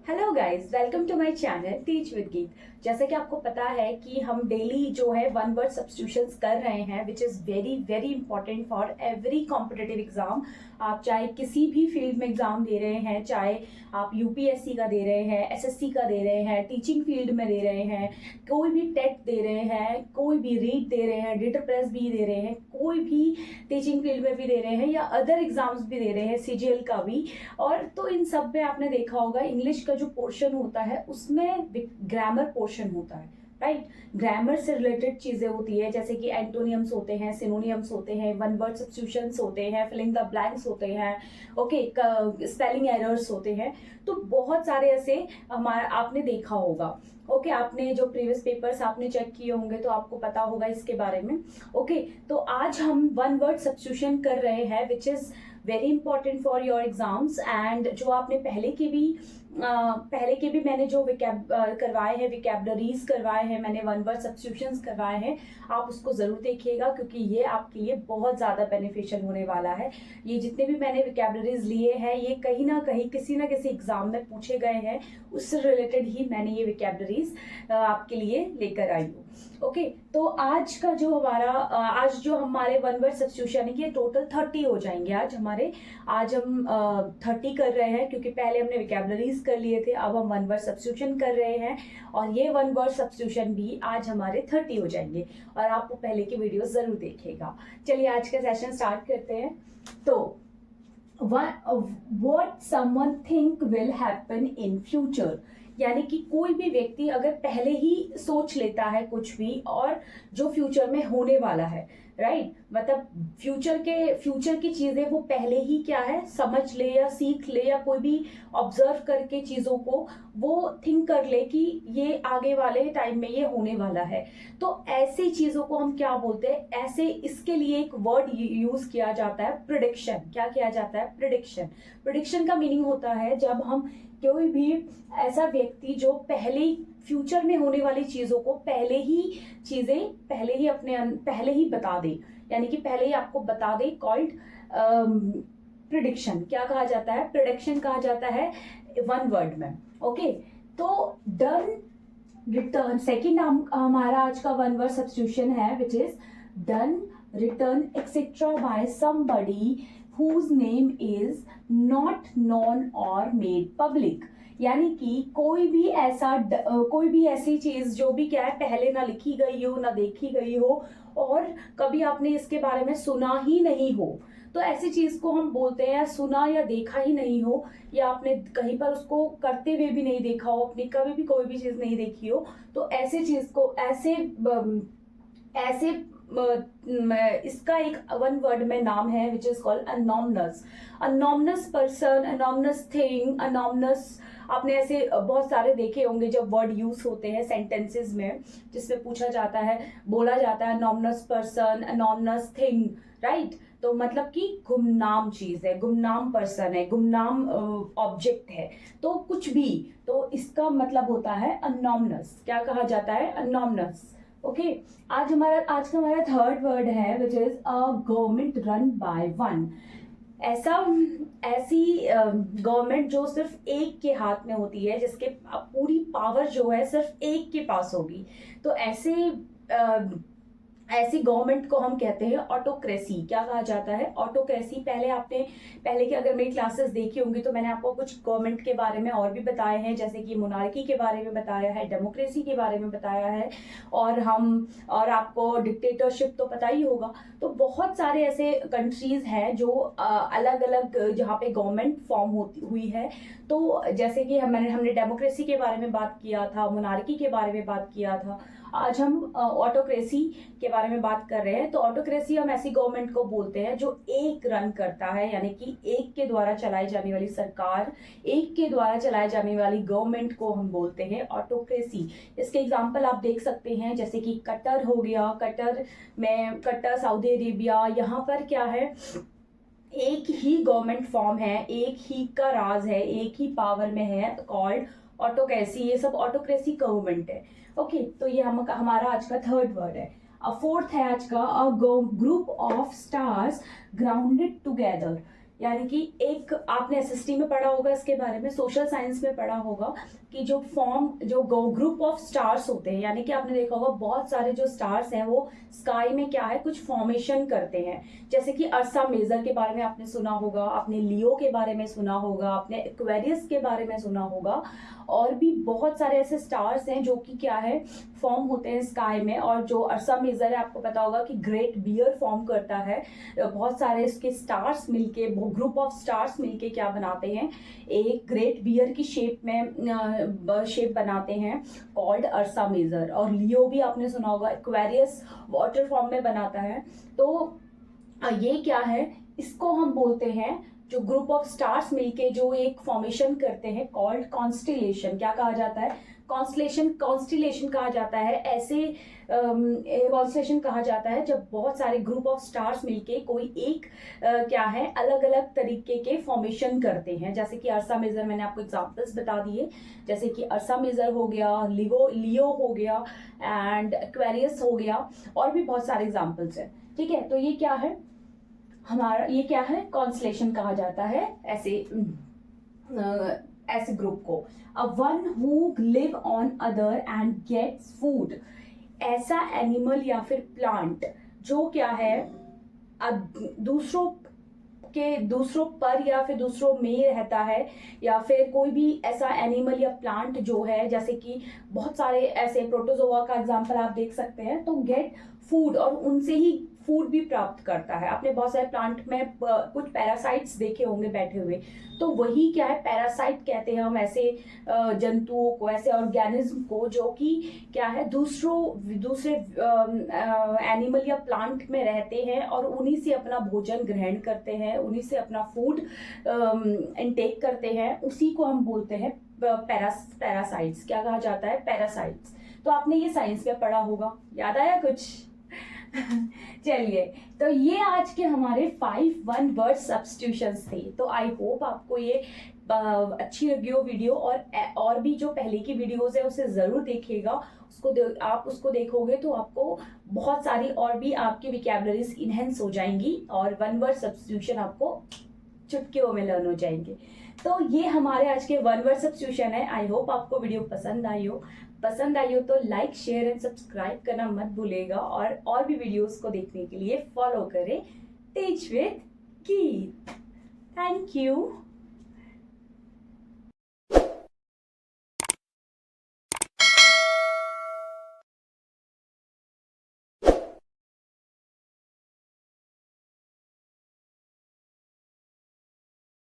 Hello guys, welcome to my channel teach with Geet. जैसे कि आपको पता है कि हम डेली जो है वन वर्ड सब्स्टिट्यूशंस कर रहे हैं, which is very very important for every competitive exam. आप चाहे किसी भी फील्ड में एग्जाम दे रहे हैं, चाहे आप यूपीएससी का दे रहे हैं, एसएससी का दे रहे हैं, टीचिंग फील्ड में दे रहे हैं, कोई भी टेट दे रहे हैं, कोई भी रीट दे रहे हैं, डिटर प्रेस भी दे रहे हैं, कोई भी टीचिंग फील्ड में भी दे रहे हैं या अदर एग्जाम्स भी दे रहे हैं, सीजीएल का भी। और तो इन सब में आपने देखा होगा इंग्लिश का जो पोर्शन होता है उसमें ग्रामर पोर्शन होता है, राइट। ग्रामर से रिलेटेड चीजें होती है, जैसे कि एंटोनियम्स होते हैं, सिनोनियम्स होते हैं, वन वर्ड सब्स्टिट्यूशंस होते हैं, फिलिंग द ब्लैंक्स होते हैं, ओके, स्पेलिंग एरर्स होते हैं। तो बहुत सारे ऐसे हमारा आपने देखा होगा, ओके। आपने जो प्रीवियस पेपर्स आपने चेक किए होंगे तो आपको पता होगा इसके बारे में, ओके। तो आज हम वन वर्ड सब्स्टिट्यूशन कर रहे हैं which is very important for your exams. And जो आपने पहले के भी मैंने जो करवाए हैं, विकैबलरीज करवाए हैं, मैंने वन वर्ड सब्स्टिट्यूशंस करवाए हैं, आप उसको जरूर देखिएगा क्योंकि ये आपके लिए बहुत ज़्यादा बेनिफिशियल होने वाला है। ये जितने भी मैंने विकैबलरीज लिए हैं ये कहीं ना कहीं किसी ना किसी एग्जाम में पूछे गए हैं, उससे रिलेटेड ही मैंने ये विकैबलरीज आपके लिए लेकर आई हूँ, ओके। तो आज जो हमारे वन वर्ड सब्स्टिट्यूशन है ये टोटल 30 हो जाएंगे। आज हम 30 कर रहे हैं क्योंकि पहले हमने विकैबलरीज कर लिए थे, अब हम वन वर्ड सब्स्टिट्यूशन कर रहे हैं और ये वन वर्ड सब्स्टिट्यूशन भी आज हमारे 30 हो जाएंगे और आप पहले की वीडियो जरूर देखिएगा। चलिए आज का सेशन स्टार्ट करते हैं। तो what someone think will happen in future, यानी कि कोई भी व्यक्ति अगर पहले ही सोच लेता है कुछ भी और जो फ्यूचर में होने वाला है, राइट, मतलब फ्यूचर की चीजें वो पहले ही क्या है समझ ले या सीख ले या कोई भी ऑब्जर्व करके चीजों को वो थिंक कर ले कि ये आगे वाले टाइम में ये होने वाला है, तो ऐसी चीजों को हम क्या बोलते हैं, ऐसे इसके लिए एक वर्ड यूज किया जाता है, प्रिडिक्शन। क्या किया जाता है? प्रिडिक्शन। प्रिडिक्शन का मीनिंग होता है जब हम कोई भी ऐसा व्यक्ति जो पहले फ्यूचर में होने वाली चीजों को पहले ही बता दे, यानी कि पहले ही आपको बता दे, कॉल्ड प्रिडिक्शन। क्या कहा जाता है? प्रिडिक्शन कहा जाता है वन वर्ड में, ओके। तो डन रिटर्न सेकेंड हमारा आज का वन वर्ड सब्स्टिट्यूशन है which is done return etcetera by somebody whose name is not known or made public, यानी कि कोई भी ऐसी चीज जो भी क्या है पहले ना लिखी गई हो, ना देखी गई हो और कभी आपने इसके बारे में सुना ही नहीं हो, तो ऐसी चीज को हम बोलते हैं, सुना या देखा ही नहीं हो या आपने कहीं पर उसको करते हुए भी नहीं देखा हो, अपनी कभी भी कोई भी चीज नहीं देखी हो, तो ऐसे चीज को ऐसे इसका एक वन वर्ड में नाम है which is called anonymous. Anonymous person, anonymous thing, anonymous, आपने ऐसे बहुत सारे देखे होंगे जब वर्ड यूज होते हैं सेंटेंसेस में जिसमें पूछा जाता है, बोला जाता है अनोमनस पर्सन, अनोमनस थिंग, राइट। तो मतलब कि गुमनाम चीज है, गुमनाम पर्सन है, गुमनाम ऑब्जेक्ट है, तो कुछ भी, तो इसका मतलब होता है अनोमनस। क्या कहा जाता है? अनोमनस, ओके। आज का हमारा थर्ड वर्ड है which is a government run by one. ऐसी गवर्नमेंट जो सिर्फ एक के हाथ में होती है, जिसके पूरी पावर जो है सिर्फ एक के पास होगी, तो ऐसी गवर्नमेंट को हम कहते हैं ऑटोक्रेसी। क्या कहा जाता है? ऑटोक्रेसी। पहले की अगर मेरी क्लासेस देखी होंगी तो मैंने आपको कुछ गवर्नमेंट के बारे में और भी बताए हैं, जैसे कि मोनार्की के बारे में बताया है, डेमोक्रेसी के बारे में बताया है, और आपको डिक्टेटरशिप तो पता ही होगा। तो बहुत सारे ऐसे कंट्रीज हैं जो अलग अलग जहाँ पे गवर्नमेंट फॉर्म हुई है। तो जैसे कि हमने डेमोक्रेसी के बारे में बात किया था, मोनार्की के बारे में बात किया था, आज हम ऑटोक्रेसी के बारे में बात कर रहे हैं। तो ऑटोक्रेसी हम ऐसी गवर्नमेंट को बोलते हैं जो एक रन करता है, यानी कि एक के द्वारा चलाई जाने वाली सरकार, एक के द्वारा चलाई जाने वाली गवर्नमेंट को हम बोलते हैं ऑटोक्रेसी। इसके एग्जांपल आप देख सकते हैं, जैसे कि कतर हो गया, कतर सऊदी अरेबिया, यहाँ पर क्या है, एक ही गवर्नमेंट फॉर्म है, एक ही का राज है, एक ही पावर में है, कॉल्ड ऑटोक्रेसी। ये सब ऑटोक्रेसी गवर्नमेंट है, ओके। तो ये हमारा आज का थर्ड वर्ड है। फोर्थ है आज का, a group of stars grounded together. यानी कि एक आपने एसएसटी में पढ़ा होगा इसके बारे में, सोशल साइंस में पढ़ा होगा कि जो ग्रुप ऑफ स्टार्स होते हैं, यानी कि आपने देखा होगा बहुत सारे जो स्टार्स हैं वो स्काई में क्या है कुछ फॉर्मेशन करते हैं। जैसे कि अर्सा मेजर के बारे में आपने सुना होगा, आपने लियो के बारे में सुना होगा, आपने एक्वेरियस के बारे में सुना होगा, और भी बहुत सारे ऐसे स्टार्स हैं जो कि क्या है फॉर्म होते हैं स्काई में। और जो अर्सा मेजर है आपको पता होगा कि ग्रेट बियर फॉर्म करता है, बहुत सारे इसके स्टार्स मिलके, ग्रुप ऑफ स्टार्स मिलके क्या बनाते हैं, एक ग्रेट बियर की शेप बनाते हैं कॉल्ड अर्सा मेजर। और लियो भी आपने सुना होगा, एक्वेरियस वाटर फॉर्म में बनाता है। तो ये क्या है, इसको हम बोलते हैं जो ग्रुप ऑफ स्टार्स मिलके जो एक फॉर्मेशन करते हैं कॉल्ड कॉन्स्टिलेशन। क्या कहा जाता है, कॉन्स्टिलेशन कहा जाता है। ऐसे कॉन्स्टिलेशन कहा जाता है जब बहुत सारे ग्रुप ऑफ स्टार्स मिलके कोई एक क्या है अलग अलग तरीके के फॉर्मेशन करते हैं। जैसे कि अर्सा मेजर, मैंने आपको एग्जांपल्स बता दिए, जैसे कि अर्सा मेजर हो गया, लियो हो गया एंड एक्वेरियस हो गया, और भी बहुत सारे एग्जाम्पल्स हैं। ठीक है, तो ये क्या है हमारा, ये क्या है कॉन्स्टिलेशन कहा जाता है ऐसे ग्रुप को। A one who live on other and gets food, ऐसा एनिमल या फिर प्लांट जो क्या है दूसरों पर या फिर दूसरों में रहता है, या फिर कोई भी ऐसा एनिमल या प्लांट जो है, जैसे कि बहुत सारे ऐसे प्रोटोजोआ का एग्जांपल आप देख सकते हैं, तो गेट फूड, और उनसे ही फूड भी प्राप्त करता है। आपने बहुत सारे प्लांट में कुछ पैरासाइट्स देखे होंगे बैठे हुए, तो वही क्या है पैरासाइट कहते हैं हम ऐसे जंतुओं को, ऐसे ऑर्गेनिज्म को जो कि क्या है दूसरे एनिमल या प्लांट में रहते हैं और उन्हीं से अपना भोजन ग्रहण करते हैं, उन्हीं से अपना फूड इनटेक करते हैं, उसी को हम बोलते हैं पैरासाइट्स। क्या कहा जाता है, पैरासाइट्स। तो आपने ये साइंस में पढ़ा होगा, याद आया कुछ? चलिए, तो ये आज के हमारे 5 वन वर्ड सब्स्टिट्यूशंस थे। तो आई होप आपको ये अच्छी लगी हो वीडियो, और भी जो पहले की वीडियोस है उसे जरूर देखिएगा। आप उसको देखोगे तो आपको बहुत सारी और भी आपकी विकैबुलरीज इनहेंस हो जाएंगी और वन वर्ड सब्स्टिट्यूशन आपको चुटकियों में लर्न हो जाएंगे। तो ये हमारे आज के वन वर्ड सब्स्टिट्यूशन है। आई होप आपको वीडियो पसंद आई हो तो लाइक, शेयर एंड सब्सक्राइब करना मत भूलेगा, और भी वीडियोस को देखने के लिए फॉलो करें टीच विद गीत। Thank you.